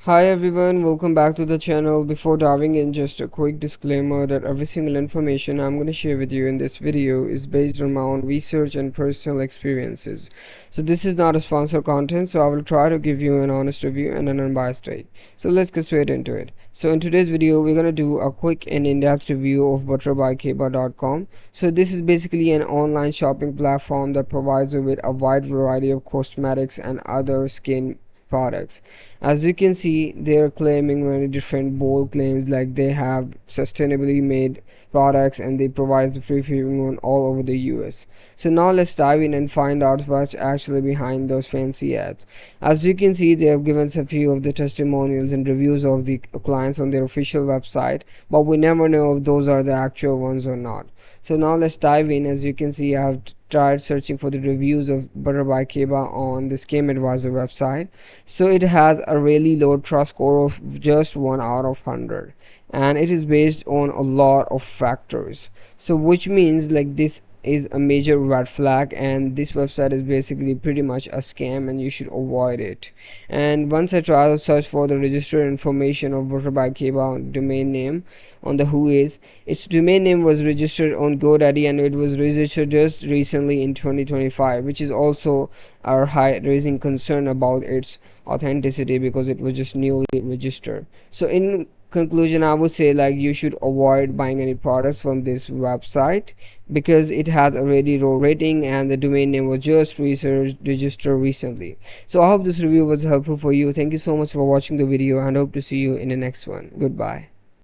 Hi everyone, welcome back to the channel. Before diving in, just a quick disclaimer that every single information I'm going to share with you in this video is based on my own research and personal experiences. So this is not a sponsored content, so I will try to give you an honest review and an unbiased take. So let's get straight into it. So in today's video, we're going to do a quick and in-depth review of butterbykeba.com. So this is basically an online shopping platform that provides you with a wide variety of cosmetics and other skin products. As you can see, they are claiming many different bold claims, like they have sustainably made products and they provide the free shipping on all over the US. So now let's dive in and find out what's actually behind those fancy ads. As you can see, they have given us a few of the testimonials and reviews of the clients on their official website, but we never know if those are the actual ones or not. So now let's dive in. As you can see, I have tried searching for the reviews of Butter by Keba on the Scam Advisor website. So it has a really low trust score of just 1 out of 100, and it is based on a lot of factors, so which means like this is a major red flag, and this website is basically pretty much a scam and you should avoid it. And once I tried to search for the registered information of Butter by Keba domain name on the Whois, its domain name was registered on GoDaddy and it was registered just recently in 2025, which is also our high raising concern about its authenticity because it was just newly registered. So in conclusion, I would say like you should avoid buying any products from this website because it has a really low rating and the domain name was just registered recently. So I hope this review was helpful for you. Thank you so much for watching the video and hope to see you in the next one. Goodbye.